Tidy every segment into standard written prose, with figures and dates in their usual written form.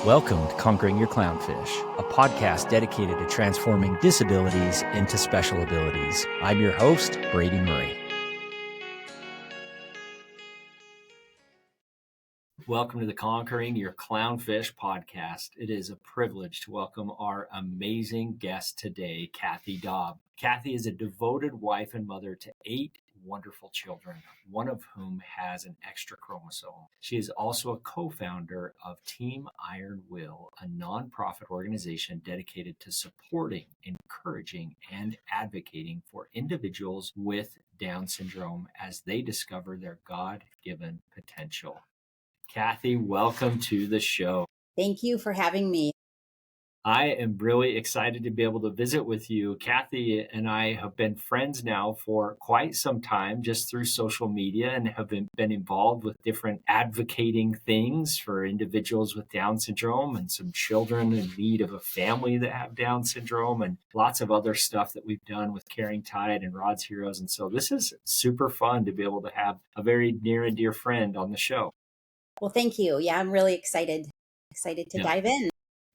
Welcome to Conquering Your Clownfish, a podcast dedicated to transforming disabilities into special abilities. I'm your host, Brady Murray. Welcome to the Conquering Your Clownfish podcast. It is a privilege to welcome our amazing guest today, Cathy Daub. Cathy is a devoted wife and mother to 8 wonderful children, one of whom has an extra chromosome. She is also a co-founder of Team Iron Will, a nonprofit organization dedicated to supporting, encouraging, and advocating for individuals with Down syndrome as they discover their God-given potential. Cathy, welcome to the show. Thank you for having me. I am really excited to be able to visit with you. Cathy and I have been friends now for quite some time, just through social media, and have been involved with different advocating things for individuals with Down syndrome and some children in need of a family that have Down syndrome, and lots of other stuff that we've done with Caring Tide and Rod's Heroes. And so this is super fun to be able to have a very near and dear friend on the show. Well, thank you. Yeah, I'm really excited to dive in.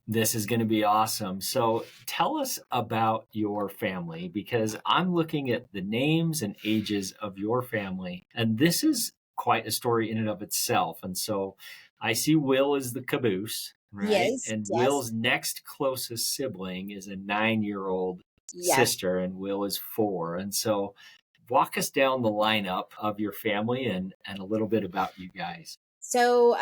This is going to be awesome. So tell us about your family, because I'm looking at the names and ages of your family, and this is quite a story in and of itself. And so I see Will as the caboose, right? Yes, and yes. Will's next closest sibling is a 9-year-old Yes. sister, and Will is 4. And so walk us down the lineup of your family and a little bit about you guys. So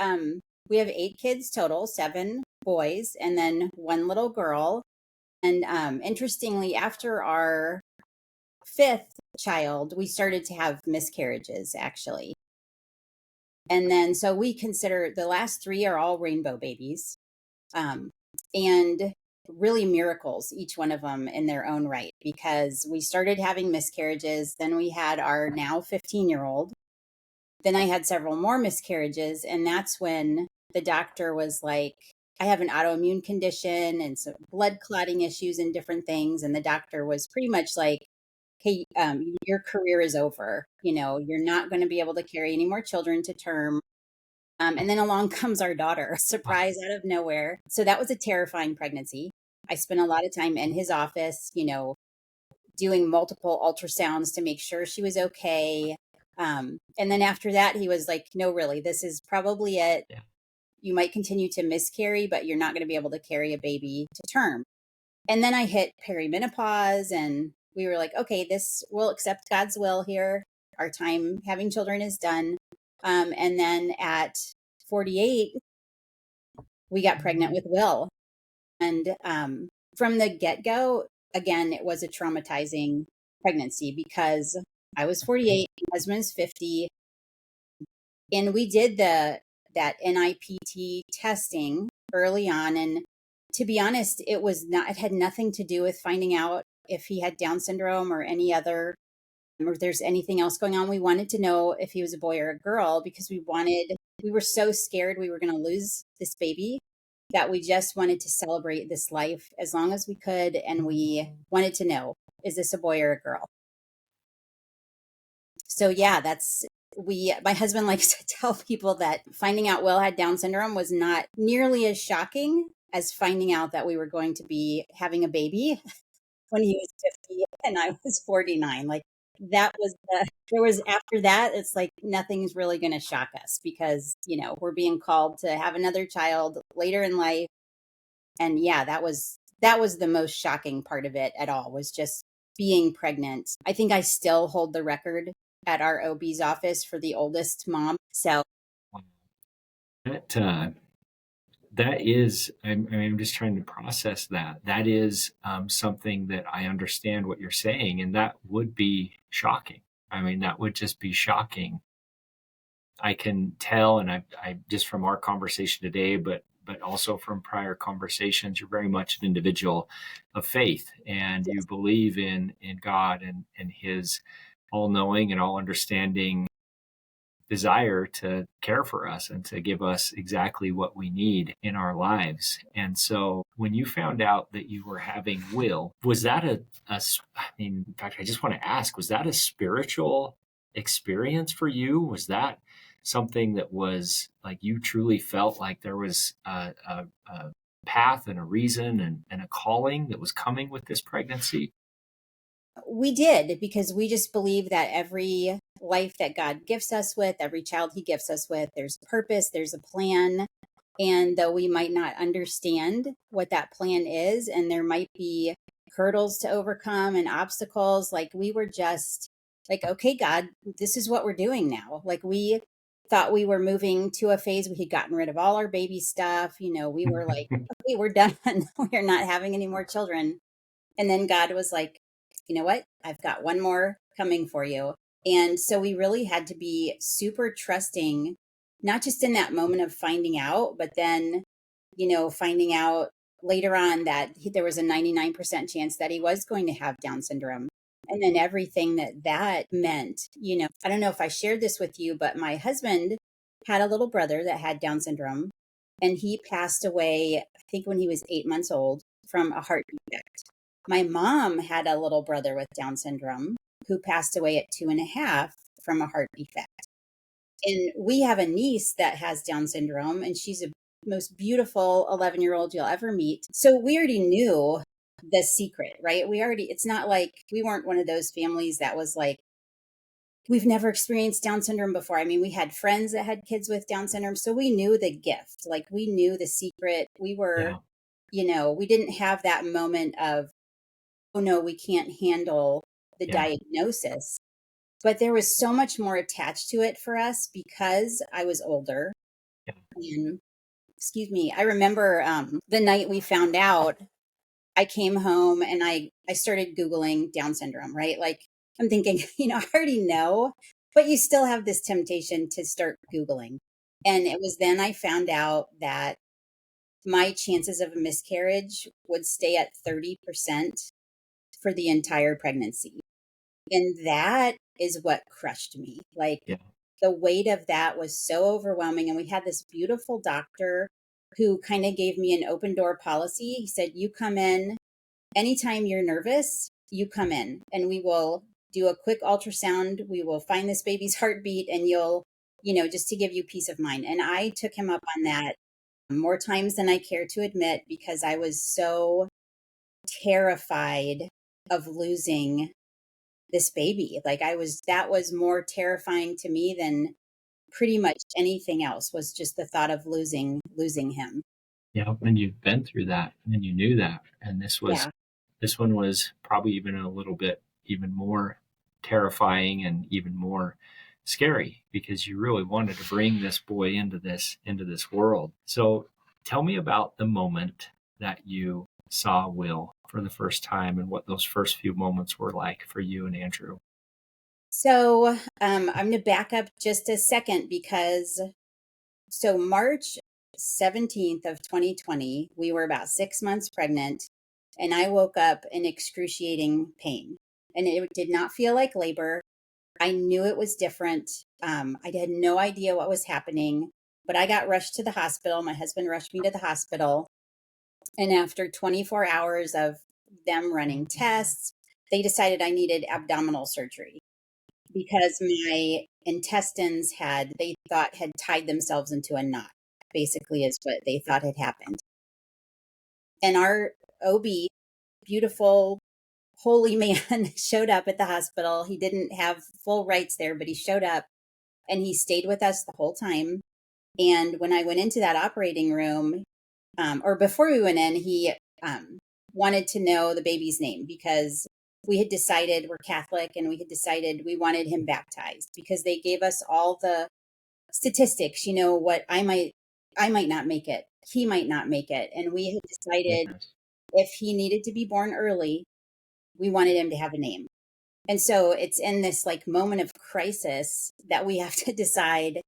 we have 8 kids total, 7 boys, and then 1 little girl. And interestingly, after our 5th child, we started to have miscarriages, actually. And then so we consider the last 3 are all rainbow babies, and really miracles, each one of them in their own right, because we started having miscarriages. Then we had our now 15-year-old. Then I had several more miscarriages, and that's when the doctor was like, I have an autoimmune condition and some blood clotting issues and different things. And the doctor was pretty much like, hey, your career is over. You know, you're not going to be able to carry any more children to term. And then along comes our daughter, surprise out of nowhere. So that was a terrifying pregnancy. I spent a lot of time in his office, you know, doing multiple ultrasounds to make sure she was okay. And then after that, he was like, no, really, this is probably it. Yeah. You might continue to miscarry, but you're not going to be able to carry a baby to term. And then I hit perimenopause, and we were like, okay, we'll accept God's will here. Our time having children is done. And then at 48, we got pregnant with Will. And from the get-go, again, it was a traumatizing pregnancy because I was 48, my husband's 50, and we did that NIPT testing early on. And to be honest, it had nothing to do with finding out if he had Down syndrome or any other, or if there's anything else going on. We wanted to know if he was a boy or a girl because we were so scared we were going to lose this baby that we just wanted to celebrate this life as long as we could. And we wanted to know, is this a boy or a girl? So yeah, my husband likes to tell people that finding out Will had Down syndrome was not nearly as shocking as finding out that we were going to be having a baby when he was 50 and I was 49. Like after that, it's like nothing's really going to shock us because, you know, we're being called to have another child later in life. And yeah, that was the most shocking part of it at all, was just being pregnant. I think I still hold the record at our OB's office for the oldest mom. So that is, I'm just trying to process that. That is something that I understand what you're saying, and that would be shocking. I mean, that would just be shocking. I can tell, and I just from our conversation today, but also from prior conversations, you're very much an individual of faith, and you believe in God and his all-knowing and all-understanding desire to care for us and to give us exactly what we need in our lives. And so when you found out that you were having Will, was that in fact, I just want to ask, was that a spiritual experience for you? Was that something that was like you truly felt like there was a path and a reason and a calling that was coming with this pregnancy? We did, because we just believe that every life that God gifts us with, every child he gifts us with, there's purpose, there's a plan. And though we might not understand what that plan is, and there might be hurdles to overcome and obstacles, like we were just like, okay, God, this is what we're doing now. Like we thought we were moving to a phase we had gotten rid of all our baby stuff. We were like, okay, we're done. We're not having any more children. And then God was like, you know what? I've got one more coming for you. And so we really had to be super trusting, not just in that moment of finding out, but then, finding out later on that there was a 99% chance that he was going to have Down syndrome. And then everything that meant, I don't know if I shared this with you, but my husband had a little brother that had Down syndrome, and he passed away, I think, when he was 8 months old from a heart defect. My mom had a little brother with Down syndrome who passed away at 2.5 from a heart defect. And we have a niece that has Down syndrome, and she's the most beautiful 11-year-old you'll ever meet. So we already knew the secret, right? It's not like we weren't one of those families that was like, we've never experienced Down syndrome before. I mean, we had friends that had kids with Down syndrome, so we knew the gift. Like we knew the secret. We were, Yeah, we didn't have that moment of, oh no, we can't handle the yeah, diagnosis. But there was so much more attached to it for us because I was older. yeah, And excuse me, I remember the night we found out, I came home and I started Googling Down syndrome, right? Like I'm thinking, I already know, but you still have this temptation to start Googling. And it was then I found out that my chances of a miscarriage would stay at 30% for the entire pregnancy. And that is what crushed me. Like yeah, the weight of that was so overwhelming. And we had this beautiful doctor who kind of gave me an open door policy. He said, you come in anytime you're nervous, you come in and we will do a quick ultrasound. We will find this baby's heartbeat and you'll, just to give you peace of mind. And I took him up on that more times than I care to admit because I was so terrified of losing this baby. Like that was more terrifying to me than pretty much anything else, was just the thought of losing him. yeah. And you've been through that and you knew that. And Yeah. this one was probably even a little bit even more terrifying and even more scary because you really wanted to bring this boy into this world. So tell me about the moment that you saw Will for the first time and what those first few moments were like for you and Andrew. So I'm going to back up just a second because March 17th of 2020, we were about 6 months pregnant, and I woke up in excruciating pain. And it did not feel like labor. I knew it was different. I had no idea what was happening, but I got rushed to the hospital. My husband rushed me to the hospital. And after 24 hours of them running tests, they decided I needed abdominal surgery because my intestines they thought had tied themselves into a knot, basically, is what they thought had happened. And our OB, beautiful, holy man, showed up at the hospital. He didn't have full rights there, but he showed up and he stayed with us the whole time. And when I went into that operating room, or before we went in, he wanted to know the baby's name because we had decided we're Catholic and we had decided we wanted him baptized because they gave us all the statistics, what I might not make it. He might not make it. And we had decided Goodness. if he needed to be born early, we wanted him to have a name. And so it's in this like moment of crisis that we have to decide,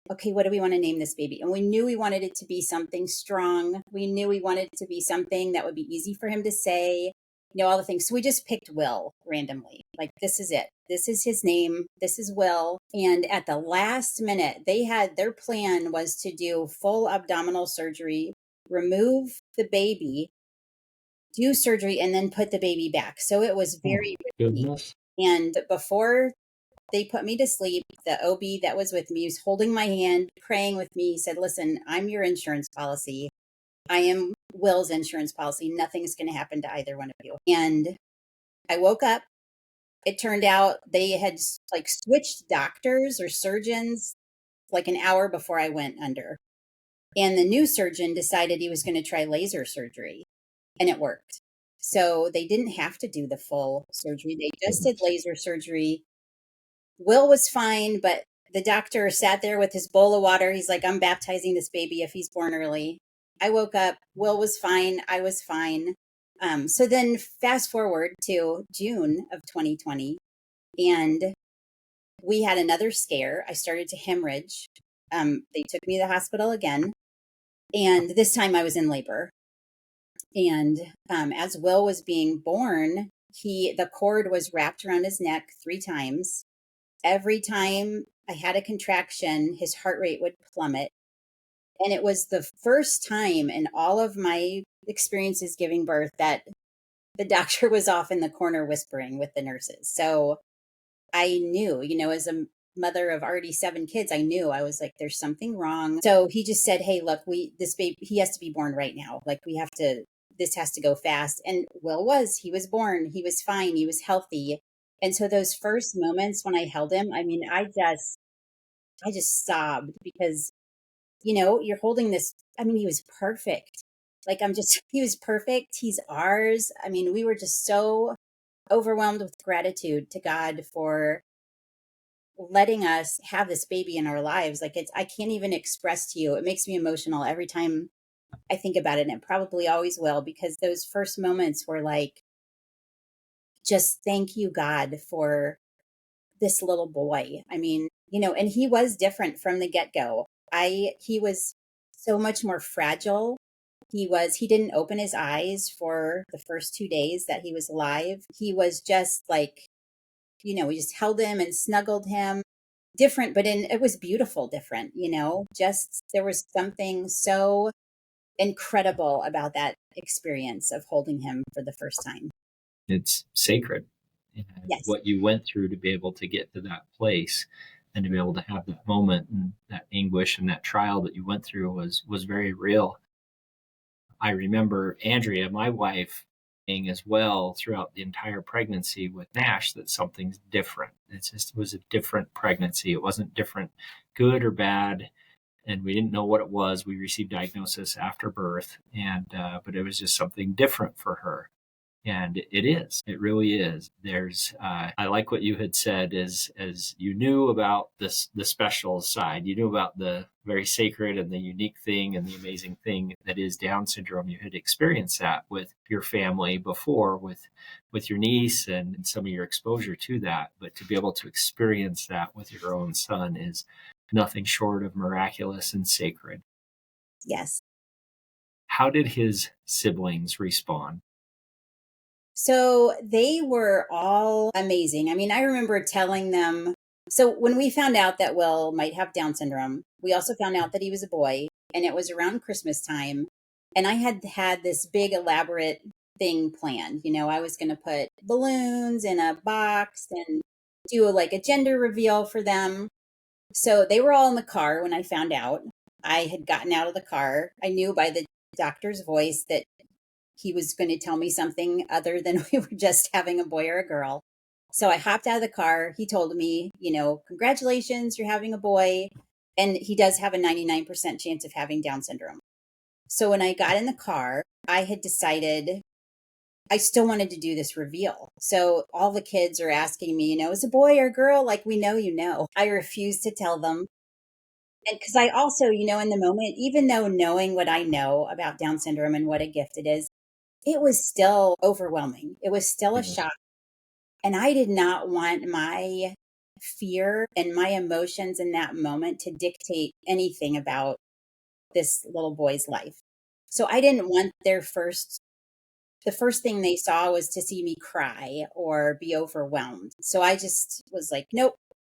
okay, what do we want to name this baby? And we knew we wanted it to be something strong. We knew we wanted it to be something that would be easy for him to say, all the things. So we just picked Will randomly. Like, this is it. This is his name. This is Will. And at the last minute, their plan was to do full abdominal surgery, remove the baby, do surgery, and then put the baby back. So it was Oh my very risky. goodness. And before they put me to sleep. The OB that was with me was holding my hand, praying with me. He said, listen, I'm your insurance policy. I am Will's insurance policy. Nothing's going to happen to either one of you. And I woke up. It turned out they had like switched doctors or surgeons like an hour before I went under. And the new surgeon decided he was going to try laser surgery, and it worked. So they didn't have to do the full surgery. They just did laser surgery. Will was fine, but the doctor sat there with his bowl of water. He's like, I'm baptizing this baby if he's born early. I woke up. Will was fine. I was fine. So then fast forward to June of 2020, and we had another scare. I started to hemorrhage. They took me to the hospital again, and this time I was in labor. And as Will was being born, the cord was wrapped around his neck 3 times. Every time I had a contraction, his heart rate would plummet. And it was the first time in all of my experiences giving birth that the doctor was off in the corner whispering with the nurses. So I knew, as a mother of already 7 kids, I knew. I was like, there's something wrong. So he just said, hey, look, this baby, he has to be born right now. Like, this has to go fast. And he was born. He was fine. He was healthy. And so those first moments when I held him, I mean, I just sobbed because, you're holding this. I mean, he was perfect. Like, he was perfect. He's ours. I mean, we were just so overwhelmed with gratitude to God for letting us have this baby in our lives. Like, I can't even express to you. It makes me emotional every time I think about it, and it probably always will, because those first moments were like, just thank you, God, for this little boy. I mean, and he was different from the get-go. He was so much more fragile. He didn't open his eyes for the first 2 days that he was alive. He was just like, we just held him and snuggled him. Different, but it was beautiful, different, just there was something so incredible about that experience of holding him for the first time. It's sacred. And Yes. what you went through to be able to get to that place and to be able to have that moment and that anguish and that trial that you went through was very real. I remember Andrea, my wife, saying as well throughout the entire pregnancy with Nash that something's different. It was a different pregnancy. It wasn't different, good or bad, and we didn't know what it was. We received diagnosis after birth, and but it was just something different for her. And it really is. I like what you had said as you knew about the special side, you knew about the very sacred and the unique thing and the amazing thing that is Down syndrome. You had experienced that with your family before with your niece and some of your exposure to that. But to be able to experience that with your own son is nothing short of miraculous and sacred. Yes. How did his siblings respond? So they were all amazing. I mean, I remember telling them. So when we found out that Will might have Down syndrome, we also found out that he was a boy, and it was around Christmas time. And I had this big elaborate thing planned. I was going to put balloons in a box and do like a gender reveal for them. So they were all in the car when I found out. I had gotten out of the car. I knew by the doctor's voice that he was going to tell me something other than we were just having a boy or a girl. So I hopped out of the car. He told me, congratulations, you're having a boy. And he does have a 99% chance of having Down syndrome. So when I got in the car, I had decided I still wanted to do this reveal. So all the kids are asking me, is it a boy or a girl? Like, we know, I refuse to tell them. And because I also, in the moment, even though knowing what I know about Down syndrome and what a gift it was still overwhelming. It was still a shock. And I did not want my fear and my emotions in that moment to dictate anything about this little boy's life. So I didn't want the first thing they saw was to see me cry or be overwhelmed. So I just was like, nope,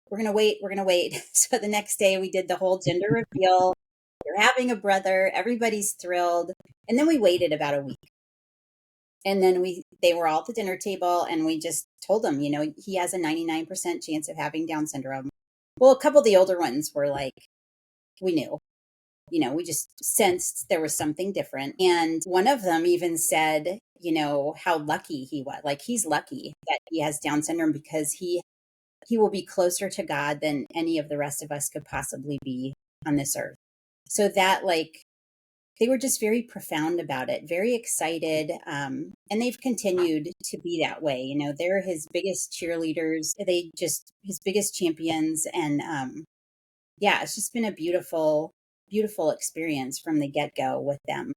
we're going to wait. We're going to wait. So the next day we did the whole gender reveal. You're having a brother. Everybody's thrilled. And then we waited about a week. And then they were all at the dinner table, and we just told him, he has a 99% chance of having Down syndrome. Well, a couple of the older ones were like, we knew, we just sensed there was something different. And one of them even said, how lucky he was. Like, he's lucky that he has Down syndrome because he will be closer to God than any of the rest of us could possibly be on this earth. So that, like, they were just very profound about it, very excited. And they've continued to be that way. They're his biggest cheerleaders. His biggest champions. And yeah, it's just been a beautiful, beautiful experience from the get-go with them.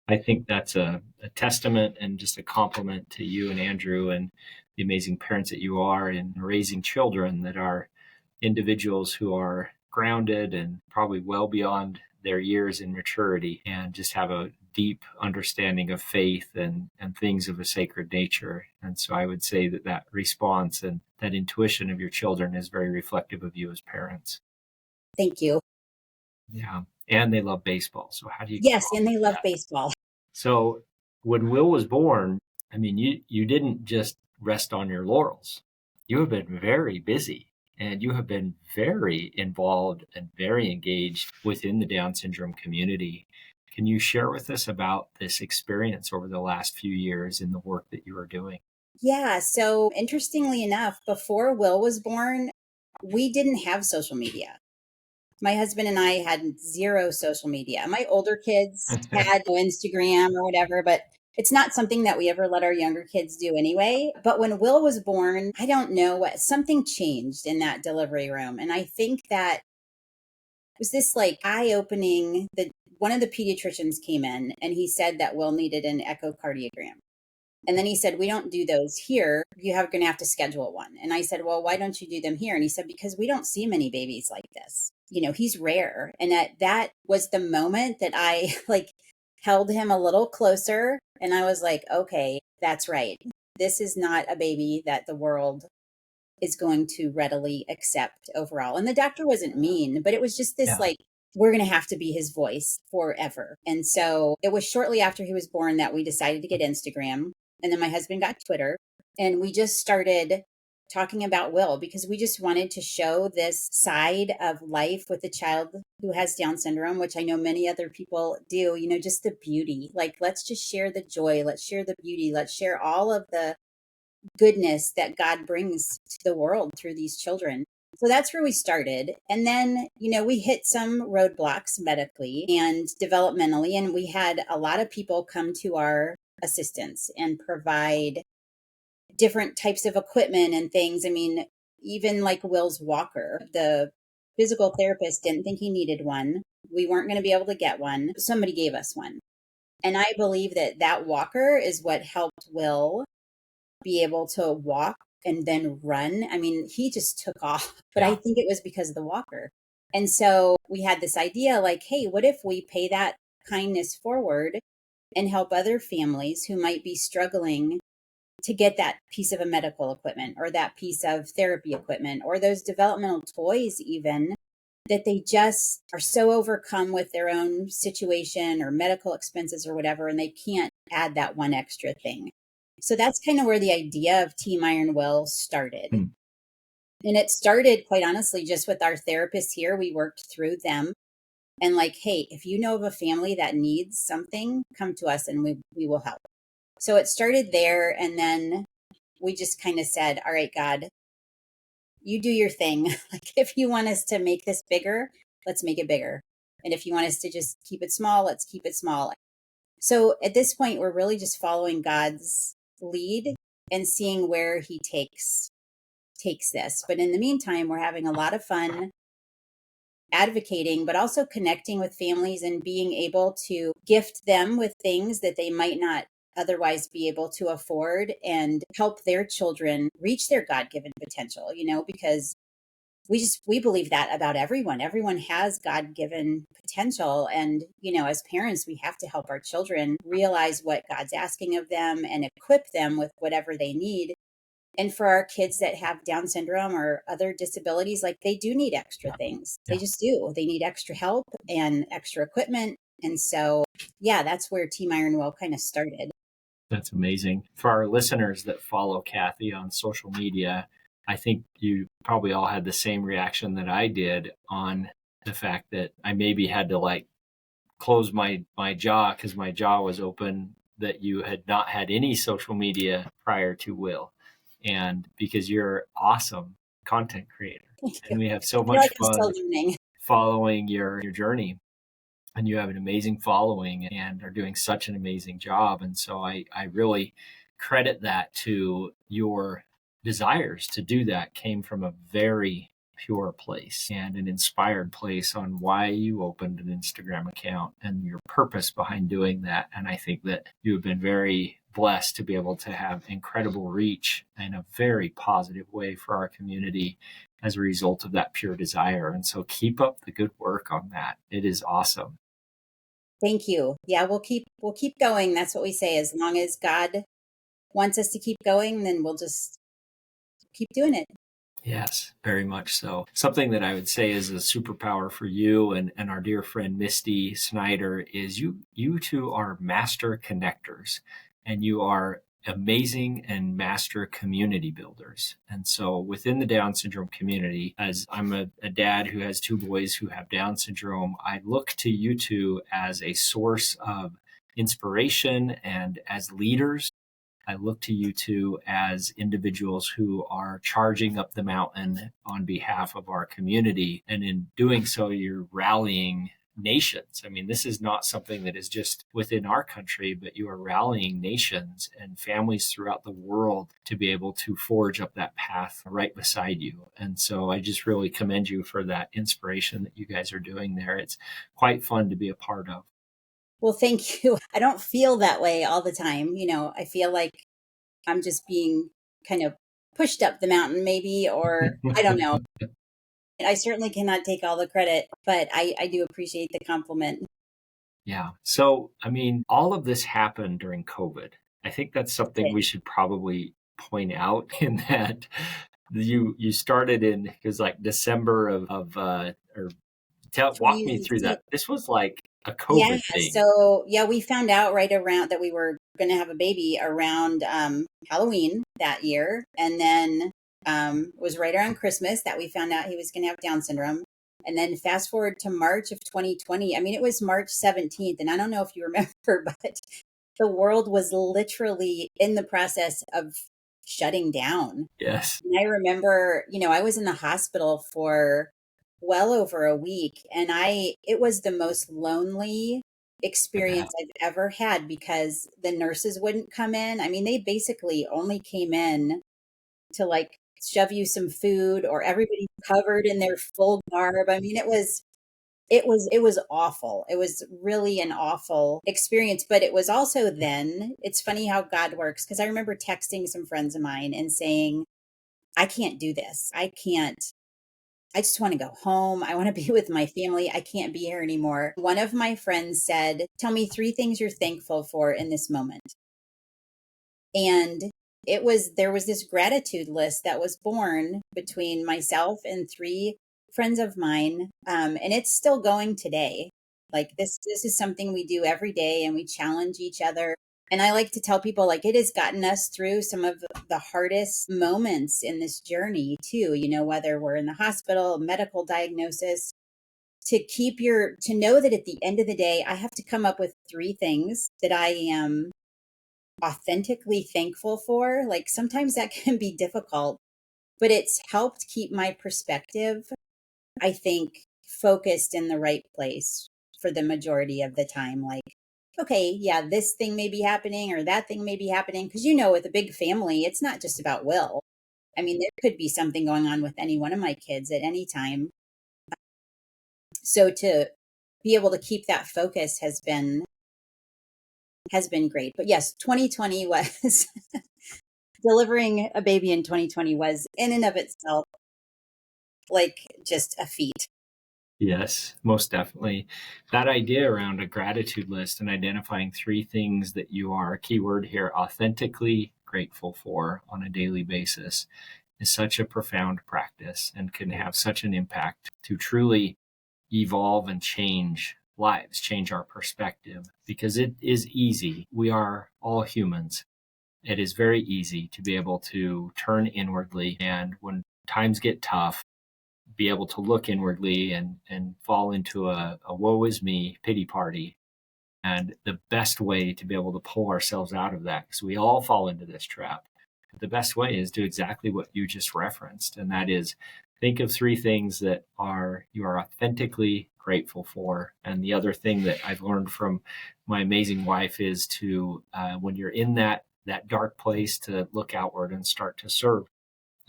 I think that's a testament and just a compliment to you and Andrew and the amazing parents that you are in raising children that are individuals who are grounded and probably well beyond their years in maturity and just have a deep understanding of faith and things of a sacred nature. And so I would say that response and that intuition of your children is very reflective of you as parents. Thank you. Yeah. And they love baseball. So how do you Yes, and they love that? baseball. So when Will was born, I mean, you didn't just rest on your laurels. You have been very busy and you have been very involved and very engaged within the Down syndrome community. Can you share with us about this experience over the last few years in the work that you are doing? Yeah. So interestingly enough, before Will was born, we didn't have social media. My husband and I had zero social media. My older kids had Instagram or whatever, but it's not something that we ever let our younger kids do anyway. But when Will was born, I don't know what, something changed in that delivery room. And I think that it was this like eye opening that one of the pediatricians came in and he said that Will needed an echocardiogram. And then he said, we don't do those here. You're going to have to schedule one. And I said, well, why don't you do them here? And he said, because we don't see many babies like this. He's rare. And that was the moment that I like held him a little closer. And I was like, okay, that's right. This is not a baby that the world is going to readily accept overall. And the doctor wasn't mean, but it was just this like, we're going to have to be his voice forever. And so it was shortly after he was born that we decided to get Instagram. And then my husband got Twitter, and we just started talking about Will because we just wanted to show this side of life with a child who has Down syndrome, which I know many other people do, just the beauty. Like, let's just share the joy. Let's share the beauty. Let's share all of the goodness that God brings to the world through these children. So that's where we started. And then, we hit some roadblocks medically and developmentally. And we had a lot of people come to our assistance and provide different types of equipment and things. I mean, even like Will's walker, the physical therapist didn't think he needed one. We weren't going to be able to get one. Somebody gave us one. And I believe that walker is what helped Will be able to walk and then run. I mean, he just took off, but I think it was because of the walker. And so we had this idea like, hey, what if we pay that kindness forward and help other families who might be struggling to get that piece of a medical equipment or that piece of therapy equipment or those developmental toys even, that they just are so overcome with their own situation or medical expenses or whatever, and they can't add that one extra thing. So that's kind of where the idea of Team Iron Will started. And it started, quite honestly, just with our therapists here. We worked through them and like, hey, if you know of a family that needs something, come to us and we will help. So it started there. And then we just kind of said, all right, God, you do your thing. Like, if you want us to make this bigger, let's make it bigger. And if you want us to just keep it small, let's keep it small. So at this point, we're really just following God's lead and seeing where he takes this. But in the meantime, we're having a lot of fun advocating, but also connecting with families and being able to gift them with things that they might not otherwise be able to afford and help their children reach their God-given potential, because we believe that about everyone. Everyone has God-given potential. And, as parents, we have to help our children realize what God's asking of them and equip them with whatever they need. And for our kids that have Down syndrome or other disabilities, like, they do need extra things. They just do. They need extra help and extra equipment. And so, yeah, that's where Team Iron Will kind of started. That's amazing. For our listeners that follow Cathy on social media, I think you probably all had the same reaction that I did on the fact that I maybe had to like close my jaw because my jaw was open, that you had not had any social media prior to Will. And because you're awesome content creator Thank you. and we have so I feel like much I'm still fun learning. following your journey, and you have an amazing following and are doing such an amazing job. And so I really credit that to your desires to do that came from a very pure place and an inspired place on why you opened an Instagram account and your purpose behind doing that. And I think that you have been very blessed to be able to have incredible reach in a very positive way for our community as a result of that pure desire. And so keep up the good work on that. It is awesome. Thank you. Yeah, we'll keep going. That's what we say. As long as God wants us to keep going, then we'll just keep doing it. Yes, very much so. Something that I would say is a superpower for you and our dear friend Misty Snyder is you two are master connectors, and you are amazing and master community builders. And so within the Down syndrome community, as I'm a dad who has two boys who have Down syndrome, I look to you two as a source of inspiration and as leaders. I look to you two as individuals who are charging up the mountain on behalf of our community. And in doing so, you're rallying nations. I mean, this is not something that is just within our country, but you are rallying nations and families throughout the world to be able to forge up that path right beside you. And so I just really commend you for that inspiration that you guys are doing there. It's quite fun to be a part of. Well, thank you. I don't feel that way all the time. I feel like I'm just being kind of pushed up the mountain, maybe, or I don't know. I certainly cannot take all the credit, but I do appreciate the compliment. Yeah. So, I mean, all of this happened during COVID. I think that's something we should probably point out in that you started in, it was like December or walk me through 2019. that. This was like a Yeah. COVID thing. So, yeah, we found out right around that we were going to have a baby around Halloween that year. And then it was right around Christmas that we found out he was going to have Down syndrome. And then fast forward to March of 2020. I mean, it was March 17th. And I don't know if you remember, but the world was literally in the process of shutting down. Yes. And I remember, I was in the hospital for well over a week, and it was the most lonely I bet. experience I've ever had because the nurses wouldn't come in. I mean, they basically only came in to like shove you some food, or everybody covered in their full garb. I mean, it was awful. It was really an awful experience, but it was also, then it's funny how God works, because I remember texting some friends of mine and saying, I can't do this. I can't. I just want to go home. I want to be with my family. I can't be here anymore. One of my friends said, tell me three things you're thankful for in this moment. And there was this gratitude list that was born between myself and three friends of mine. And it's still going today. Like, this is something we do every day, and we challenge each other. And I like to tell people, like, it has gotten us through some of the hardest moments in this journey too, whether we're in the hospital, medical diagnosis, to know that at the end of the day, I have to come up with three things that I am authentically thankful for. Like, sometimes that can be difficult, but it's helped keep my perspective, I think, focused in the right place for the majority of the time. Like, okay, yeah, this thing may be happening or that thing may be happening. Because, with a big family, it's not just about Will. I mean, there could be something going on with any one of my kids at any time. So to be able to keep that focus has been great. But yes, 2020 was delivering a baby in 2020 was in and of itself like just a feat. Yes, most definitely. That idea around a gratitude list and identifying three things that you are, keyword here, authentically grateful for on a daily basis is such a profound practice and can have such an impact to truly evolve and change lives, change our perspective, because it is easy. We are all humans. It is very easy to be able to turn inwardly, and when times get tough, be able to look inwardly and fall into a woe is me pity party. And the best way to be able to pull ourselves out of that, because we all fall into this trap, the best way is do exactly what you just referenced. And that is, think of 3 things that you are authentically grateful for. And the other thing that I've learned from my amazing wife is to, when you're in that dark place, to look outward and start to serve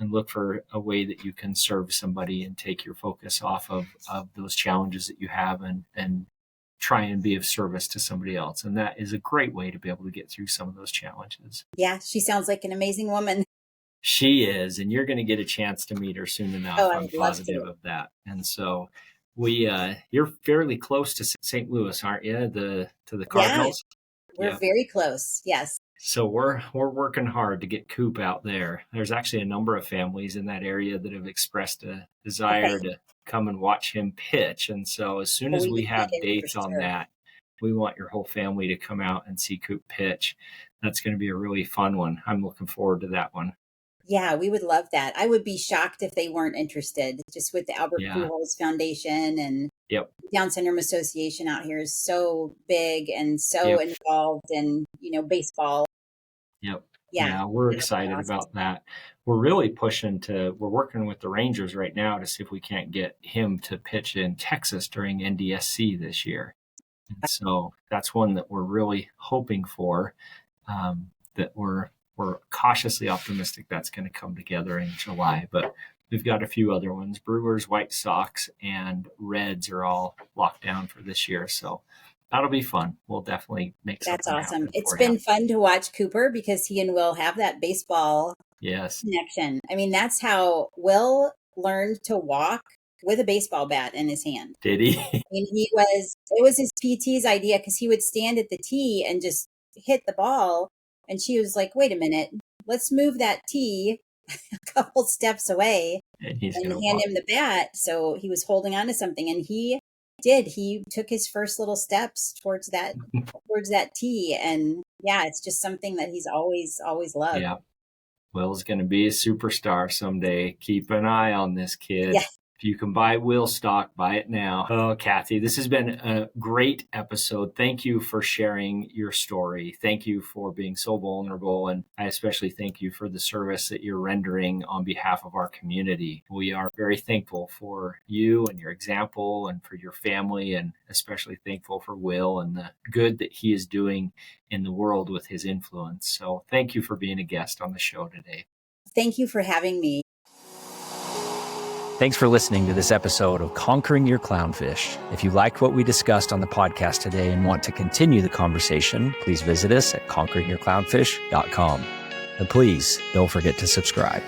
and look for a way that you can serve somebody and take your focus off of those challenges that you have, and try and be of service to somebody else. And that is a great way to be able to get through some of those challenges. Yeah, she sounds like an amazing woman. She is, and you're going to get a chance to meet her soon enough. Oh, I I'm would love positive to. of that. And so you're fairly close to St. Louis, aren't you? To the Yeah, Cardinals? we're Yeah. very close. Yes. So we're working hard to get Coop out there. There's actually a number of families in that area that have expressed a desire Okay. to come and watch him pitch. And so as soon Well, as we we would get have in for dates on sure. that, we want your whole family to come out and see Coop pitch. That's going to be a really fun one. I'm looking forward to that one. Yeah, we would love that. I would be shocked if they weren't interested, just with the Albert Yeah. Pujols Foundation, and Yep. Down Syndrome Association out here is so big and so Yep. involved in, baseball. Yep. Yeah, Yeah, we're that'd be excited awesome. about that. We're really we're working with the Rangers right now to see if we can't get him to pitch in Texas during NDSC this year. And so that's one that we're really hoping for, that we're cautiously optimistic that's going to come together in July. But we've got a few other ones. Brewers, White Sox, and Reds are all locked down for this year. So that'll be fun. We'll definitely make That's something awesome. happen It's for you. been fun to watch Cooper because he and Will have that baseball Yes. connection. I mean, that's how Will learned to walk with a baseball bat in his hand. Did he? I mean, it was his PT's idea, because he would stand at the tee and just hit the ball. And she was like, wait a minute, let's move that tee a couple steps away And he's and going to hand walk. him the bat. So he was holding on to something, and he did. He took his first little steps towards that tee. And yeah, it's just something that he's always loved. Yeah. Will's going to be a superstar someday. Keep an eye on this kid. Yeah. If you can buy Will stock, buy it now. Oh, Cathy, this has been a great episode. Thank you for sharing your story. Thank you for being so vulnerable. And I especially thank you for the service that you're rendering on behalf of our community. We are very thankful for you and your example, and for your family, and especially thankful for Will and the good that he is doing in the world with his influence. So thank you for being a guest on the show today. Thank you for having me. Thanks for listening to this episode of Conquering Your Clownfish. If you liked what we discussed on the podcast today and want to continue the conversation, please visit us at conqueringyourclownfish.com. And please don't forget to subscribe.